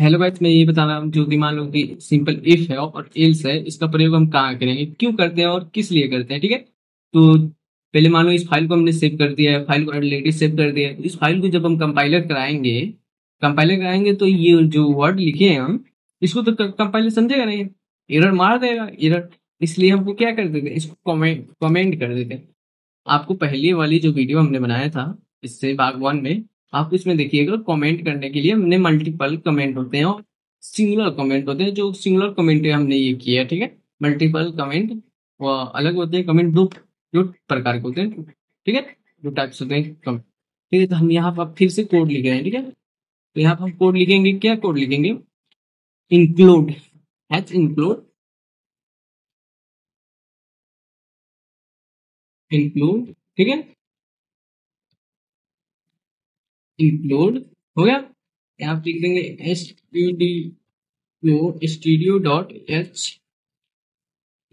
Hello guys, मैं ये बता रहा हूँ जो कि मान लो कि सिंपल इफ है और एल्स है, इसका प्रयोग हम कहाँ करेंगे, क्यों करते हैं और किस लिए करते हैं। ठीक है, तो पहले मान लो इस फाइल को हमने सेव कर दिया है, फाइल को ऑलरेडी सेव कर दिया है। इस फाइल को जब हम कंपाइलर कराएंगे तो ये जो वर्ड लिखे हैं हम, इसको तो कंपाइलर समझेगा नहीं, एरर मार देगा एरर। इसलिए हमको क्या कर देते हैं, इसको कमेंट कर देते हैं। आपको पहले वाली जो वीडियो हमने बनाया था, इससे भाग 1 में, आप इसमें देखिएगा कमेंट करने के लिए हमने मल्टीपल कमेंट होते हैं और सिंगुलर कमेंट होते हैं। जो सिंगुलर कमेंट है हमने ये किया है, ठीक है। मल्टीपल कमेंट अलग होते हैं। कमेंट दो प्रकार के होते हैं, ठीक है, दो टाइप्स होते हैं कमेंट। ठीक है, तो हम यहाँ पर फिर से कोड लिख रहे हैं, ठीक है। तो यहाँ पर हम कोड लिखेंगे, क्या कोड लिखेंगे, इंक्लूड, इंक्लूड, इंक्लूड, ठीक है, इंक्लूड हो गया। यहाँ पे लिख देंगे स्टूडियो डॉट एच।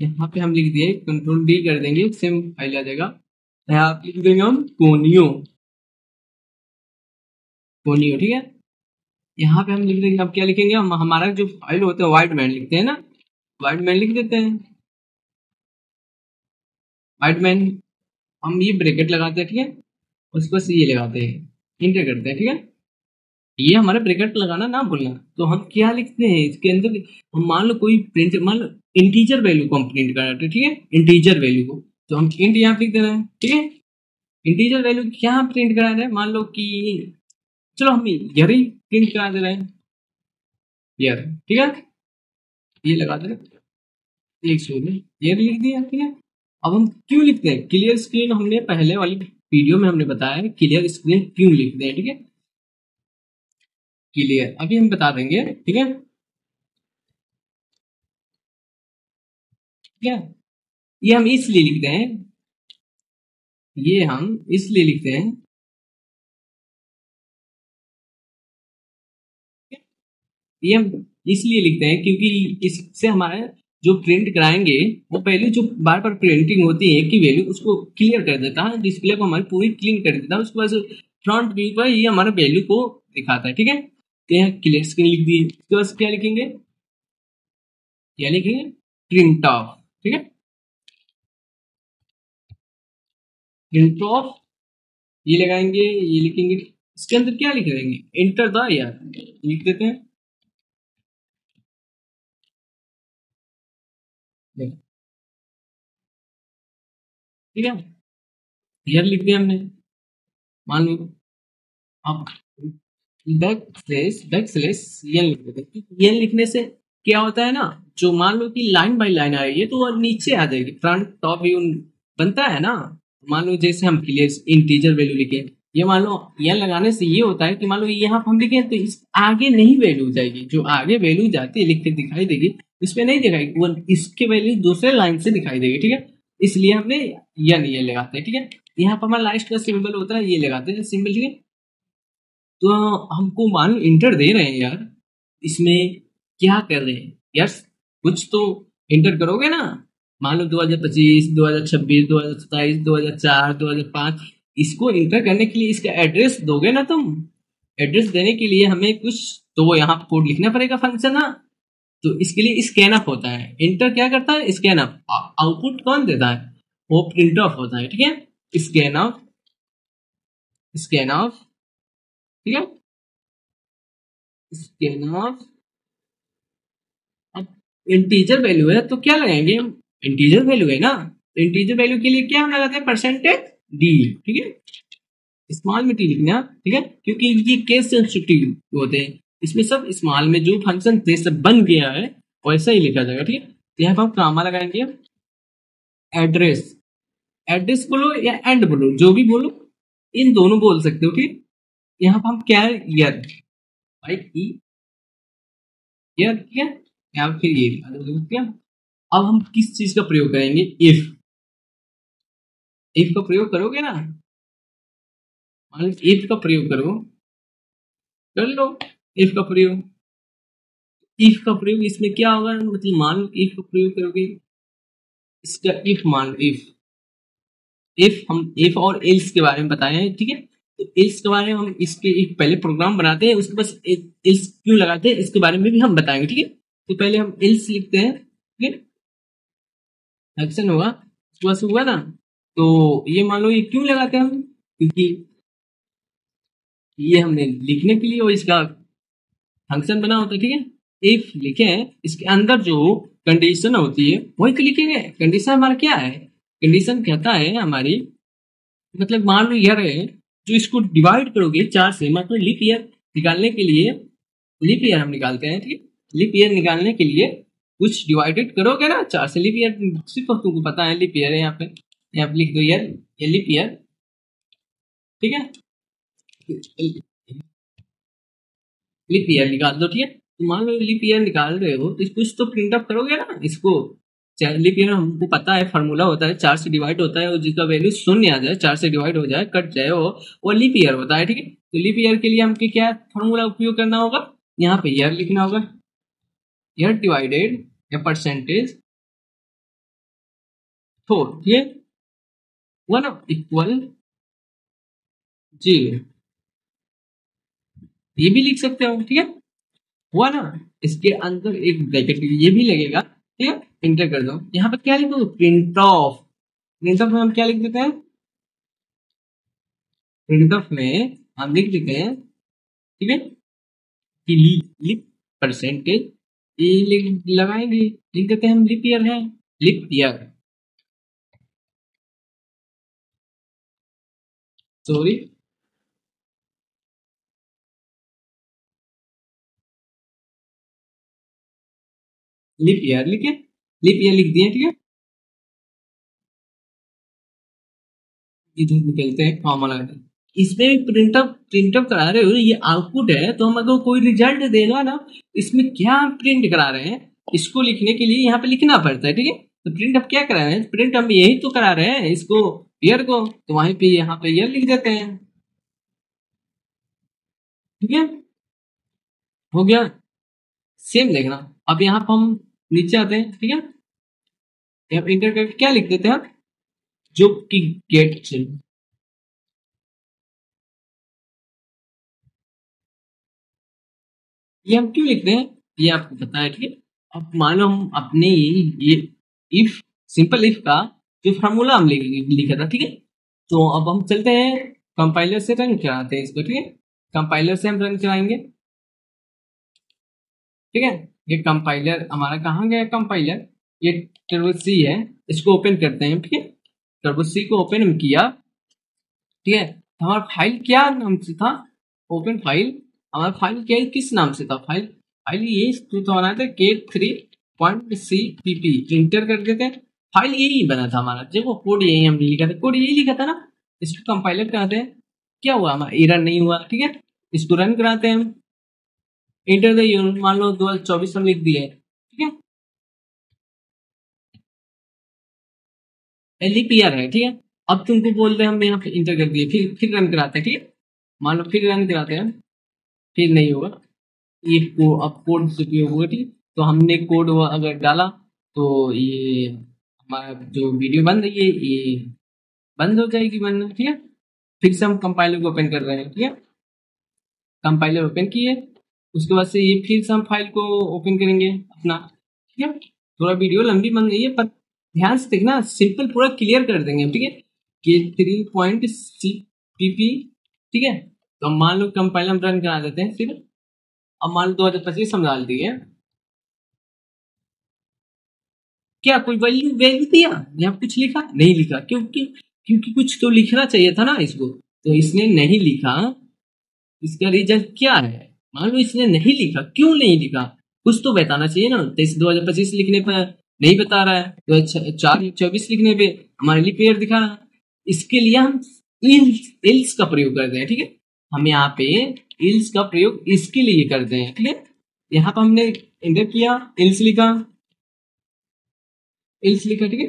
यहाँ पे हम लिख दिए, कंट्रोल डी कर देंगे, सेम फाइल आ जाएगा। यहाँ पे लिख देंगे हम कोनियो, कोनियो, ठीक है। यहाँ पे हम लिख देंगे, अब क्या लिखेंगे हम, हमारा जो फाइल होता है वाइट मैन लिखते हैं ना, वाइट मैन लिख देते हैं, वाइट मैन। हम ये ब्रैकेट लगाते हैं, ठीक है, उसके बाद ये लगाते हैं, इंटर करते हैं, ठीक है। ये हमारा ब्रैकेट लगाना ना भूलना। तो हम क्या लिखते हैं इसके अंदर, हम मान लो कोई प्रिंट, मान लो इंटीजर वैल्यू को हम प्रिंट कराते हैं, ठीक है, इंटीजर वैल्यू को। तो हम इंट यहाँ लिख देना है, ठीक है। इंटीजर वैल्यू क्या हम प्रिंट करा रहे हैं, मान लो कि चलो हम ईयर ही प्रिंट करा दे रहे हैं, ईयर, ठीक है, ये लगा दे रहे हैं, एक सौ में ईयर लिख दिया, ठीक है। अब हम क्यों लिखते हैं क्लियर स्क्रीन, हमने पहले वाली वीडियो में हमने बताया क्लियर स्क्रीन क्यों लिखते हैं, ठीक है। क्लियर अभी हम बता देंगे, ठीक है, ठीक है। ये हम इसलिए लिखते हैं, ये हम इसलिए लिखते हैं, ये हम इसलिए लिखते हैं क्योंकि इससे हमारा जो प्रिंट कराएंगे वो पहले जो बार बार प्रिंटिंग होती है की वैल्यू, उसको क्लियर कर देता है, डिस्प्ले को हमारी पूरी क्लीन कर देता है। उसके बाद फ्रंट व्यू पर ये हमारे वैल्यू को दिखाता है, ठीक है। तो यहाँ क्लियर स्क्रीन लिख दी, उसके बाद क्या लिखेंगे, क्या लिखेंगे, प्रिंट ऑफ, ठीक है, प्रिंट ऑफ, ये लगाएंगे, ये लिखेंगे। इसके अंदर क्या लिख देंगे, एंटर द यार लिख देते हैं, ठीक है, ईयर लिख दिया हमने। मान लो अब बैक स्लैश ये लिख देते हैं। ये लिखने से क्या होता है ना, जो मान लो कि लाइन बाय लाइन आ रही है तो वो नीचे आ जाएगी, फ्रंट टॉप व्यू बनता है ना। मान लो जैसे हम क्लियर इंटीजर वैल्यू लिखे, ये मान लो यह लगाने से ये होता है कि मान लो यहाँ पर हम लिखे तो इस आगे नहीं वैल्यू जाएगी, जो आगे वैल्यू जाती है लिख के दिखाई देगी, इस पे नहीं दिखाएगी, वो इसके वैल्यू दूसरे लाइन से दिखाई देगी, ठीक है। इसलिए हमने ये लगाते हैं, ठीक है। यहाँ पर हमारा लास्ट का सिंबल होता है, ये लगाते हैं सिंबल, ठीक है। तो हमको मान लो इंटर दे रहे हैं यार, इसमें क्या कर रहे हैं यार, कुछ तो इंटर करोगे ना। मान लो 2025, 2026, 2027, 2004, 2005, इसको इंटर करने के लिए इसका एड्रेस दोगे ना तुम। एड्रेस देने के लिए हमें कुछ तो वो यहाँ कोड लिखना पड़ेगा फंक्शन ना। तो इसके लिए स्कैन अप होता है, इंटर क्या करता है, स्कैन अप, आउटपुट कौन देता है, वो प्रिंट ऑफ होता है, ठीक है। स्कैन ऑफ, स्कैन ऑफ, ठीक है, स्कैन ऑफ। अब इंटीजर वैल्यू है तो क्या लगाएंगे हम, इंटीजर वैल्यू है ना, तो इंटीजर वैल्यू के लिए क्या हम लगाते हैं, परसेंटेज डी, ठीक है, स्मॉल में टी लिखना, ठीक है, क्योंकि ये केस सेंसिटिव होते हैं, इसमें सब स्मॉल में जो फंक्शन सब बन गया है वैसा ही लिखा जाएगा, ठीक है। तो यहाँ पर हम कामा लगाएंगे, एड्रेस, एड्रेस बोलो या एंड बोलो, जो भी बोलो, इन दोनों बोल सकते हो, ठीक। यहाँ पर हम क्या है, ईयर, भाई ईयर, ठीक है, यहाँ फिर ये क्या। अब हम किस चीज का प्रयोग करेंगे, इफ, इफ का प्रयोग करोगे ना, मान लो इफ का प्रयोग करो, कर लो इफ का प्रयोग। इफ का प्रयोग इसमें क्या होगा, मतलब मान लो इफ का प्रयोग करोगे, इसका इफ मान लो, इफ हम इफ और एल्स के बारे में बताए हैं, ठीक है। तो इल्स के बारे में हम इसके एक पहले प्रोग्राम बनाते हैं, उसके बाद इल्स क्यों लगाते हैं इसके बारे में भी हम बताएंगे, ठीक है। तो पहले हम इल्स लिखते हैं, ठीक है, एक्शन होगा उसके बाद हुआ ना। तो ये मान लो ये क्यों लगाते हैं हम, क्योंकि ये हमने लिखने के लिए और इसका फंक्शन बना होता है, ठीक है। इफ लिखे हैं इसके अंदर जो कंडीशन होती है वही तो लिखेंगे। कंडीशन हमारा क्या है, कंडीशन कहता है हमारी, मतलब मान लो ईयर है, जो इसको डिवाइड करोगे 4 से, मतलब लीप ईयर निकालने के लिए, लीप ईयर हम निकालते हैं, ठीक है। लीप ईयर निकालने के लिए कुछ डिवाइडेड करोगे ना 4 से, लीप ईयर सिर्फ तुमको पता है लीप ईयर है, यहाँ पे लिख दो ईयर, ये लीप ईयर, ठीक है। लीप ईयर निकाल दो, ठीक है। तो मान लो लीप ईयर निकाल रहे हो तो कुछ तो प्रिंट अप करोगे ना इसको। लीप ईयर हमको पता है फार्मूला होता है 4 से डिवाइड होता है, और जिसका वैल्यू शून्य आ जाए, 4 से डिवाइड हो जाए, कट जाए, वो लीप ईयर होता है, ठीक है। तो लीप ईयर के लिए हमको क्या फार्मूला उपयोग करना होगा, यहाँ पे ईयर लिखना होगा, ईयर डिवाइडेड या परसेंटेज 4, ठीक है, 1 इक्वल 0, ये भी लिख सकते हो, ठीक है। हुआ ना। इसके अंदर एक ब्रैकेट ये भी लगेगा, ठीक है, इंटर कर दो। यहाँ पर क्या लिखो, प्रिंट ऑफ। प्रिंट ऑफ में हम क्या लिख देते हैं, प्रिंट ऑफ में हम लिख देते हैं, ठीक है, कि लिप परसेंटेज, ये लगाएंगे, लिख देते हैं हम लिप ईयर है, lip year, sorry, lip year लिखे, लिप ईयर लिख दिए, ठीक है। इधर निकलते हैं कॉमन आइटम, इसमें प्रिंटअप करा रहे हो, ये आउटपुट है, तो हम अगर कोई रिजल्ट देगा ना, इसमें क्या प्रिंट करा रहे हैं, इसको लिखने के लिए यहाँ पे लिखना पड़ता है, ठीक है। तो प्रिंट अप क्या करा रहे हैं, प्रिंट हम यही तो करा रहे हैं इसको, ईयर को, तो वहीं पे यहाँ पे ईयर लिख देते हैं, ठीक है, हो गया। सेम देखना, अब यहाँ पर हम नीचे आते हैं, ठीक है, यहाँ पे इंटर करके क्या लिख देते हैं, जो कि गेट से, ये हम क्यों लिखते हैं ये आपको पता है, ठीक है। अब मान लो हम अपने ये इफ, सिंपल इफ का जो फार्मूला हम लिखा था, ठीक है। तो अब हम चलते हैं कंपाइलर से रन कराते हैं इसको, ठीक है। कंपाइलर से हम रन कराएंगे, ठीक है। ये कंपाइलर हमारा कहाँ गया, कंपाइलर, ये टर्बो सी है, इसको ओपन करते हैं, ठीक है। टर्बो सी को ओपन हम किया, ठीक है। हमारा फाइल क्या नाम से था, ओपन फाइल, हमारा फाइल क्या किस नाम से था, फाइल फाइल ये तो बनाया था K3.cpp, इंटर कर देते हैं, फाइल यही बना था हमारा, देखो कोड यही हमने लिखा था, कोड यही लिखा था ना। इसको कंपाइलर कराते हैं, क्या हुआ, हमारा एरर नहीं हुआ, ठीक है। इसको रन कराते हैं हम, इंटर द ईयर, मान लो 2024 हम लिख दिए, ठीक है, LPR है, ठीक है। अब तुमको बोल रहे हैं हम यहाँ पे इंटर कर दिए, फिर रन कराते हैं, ठीक है। मान लो फिर रन कराते हैं, फिर नहीं होगा, ये अब कोड से उपयोग होगा, ठीक है। तो हमने कोड अगर डाला तो ये हमारा जो वीडियो बंद है, ये बंद हो जाएगी बनना, ठीक है। फिर से हम कंपाइलर को ओपन कर रहे हैं, ठीक है। कंपाइलर ओपन किए, उसके बाद से ये फिर से हम फाइल को ओपन करेंगे अपना, ठीक है। थोड़ा वीडियो लंबी बन गई है पर ध्यान से देखना, सिंपल पूरा क्लियर कर देंगे हम, ठीक है। K3.cpp, ठीक है। तो हम मान लो कंपाइलर हम रन करा देते हैं, ठीक है। अब मान लो 2025 हम डाल दिए, क्या कोई वैल्यू वैल्यू दिया या कुछ लिखा, नहीं लिखा, क्योंकि क्योंकि कुछ तो लिखना चाहिए था ना इसको, तो इसने नहीं लिखा। इसका रीजन क्या है, मान लो इसने नहीं लिखा, क्यों नहीं लिखा, कुछ तो बताना चाहिए ना। तो इस 2025 लिखने पर नहीं बता रहा है, तो 4/24 लिखने पे हमारे लिए पेयर दिखा रहा है। इसके लिए हम इल्स का प्रयोग करते हैं, ठीक है। हम यहाँ पे इल्स का प्रयोग इसके लिए करते हैं, ठीक है। यहाँ पर हमने इंटर किया, इल्स लिखा, इल्स लिखा, ठीक है,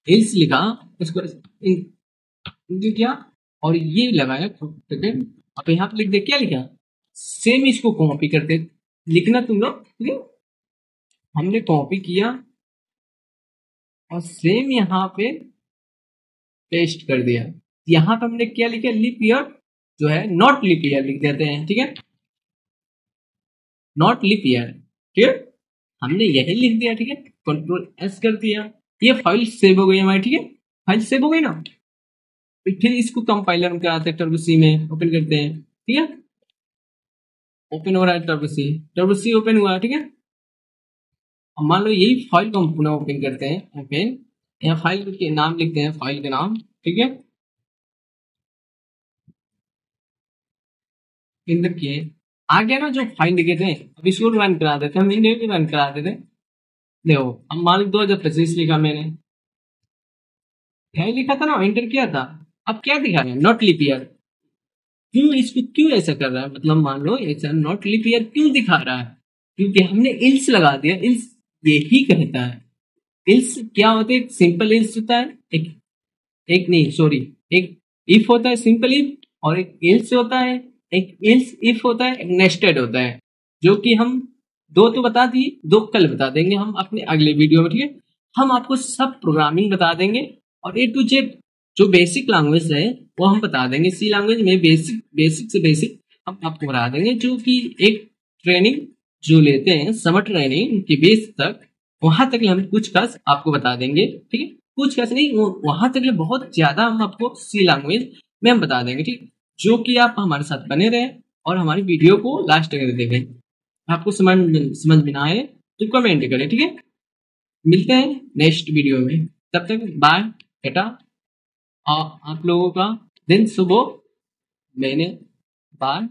इल्स लिखा, उसको इंटर किया और ये लगाया, अब यहाँ पे लिख दे, क्या लिखा, सेम इसको कॉपी करते, लिखना तुम लोग, ठीक है। हमने कॉपी किया और सेम यहाँ पे पेस्ट कर दिया। यहाँ पे हमने क्या लिखा, लिप ईयर जो है नॉट लीप ईयर लिख देते हैं, ठीक है, नॉट लीप ईयर, ठीक है, हमने यही लिख दिया, ठीक है, कंट्रोल एस कर दिया, ये फाइल सेव हो गई हमारी, ठीक है, फाइल सेव हो गई ना, फिर इसको कंपाइलर में कराते हैं, टर्बो सी में ओपन करते हैं, ठीक है, ओपन हो रहा है टर्बो सी ओपन हुआ, ठीक है, अब मान लो यही फाइल को हम पुनः ओपन करते हैं, ओपन, यहाँ फाइल के नाम लिखते हैं, फाइल के नाम, ठीक है, इंटर किए, आ गया ना जो फाइल लिखे थे, अब इसको रन करा देते हैं, हम इंडिया रन करा देते हैं, देखो अब मान लो 2025 लिखा मैंने, क्या लिखा था ना, एंटर किया था, अब क्या दिखा रहा है, नॉट लीप ईयर, क्यों इसको क्यों ऐसा कर रहा है, मतलब मान लो ऐसा नॉट लीप ईयर क्यों दिखा रहा है, क्योंकि हमने इल्स लगा दिया, इल्स यही कहता है, इल्स क्या होता है, एक सिंपल इल्स होता है, एक एक नहीं सॉरी, एक इफ होता है सिंपल इफ, और एक इल्स होता है, एक इल्स इफ होता है, एक नेस्टेड होता है, जो कि हम दो तो बता दिए, दो कल बता देंगे हम अपने अगले वीडियो में, ठीक है, हम आपको सब प्रोग्रामिंग बता देंगे, और ए टू जेड जो बेसिक लैंग्वेज है वो हम बता देंगे, सी लैंग्वेज में बेसिक बेसिक से बेसिक हम आपको बता देंगे, जो कि एक ट्रेनिंग जो लेते हैं समर ट्रेनिंग के बेस तक, वहां तक हम कुछ का आपको बता देंगे, ठीक है, कुछ कैसे नहीं, वहां तक बहुत ज्यादा हम आपको सी लैंग्वेज में हम बता देंगे, ठीक, जो कि आप हमारे साथ बने रहे और हमारी वीडियो को लास्ट तक देखें, आपको समझ में ना आए तो कमेंट करें, ठीक है, मिलते हैं नेक्स्ट वीडियो में, तब तक बाय, टाटा, आप लोगों का दिन शुभ हो, मैंने बाय।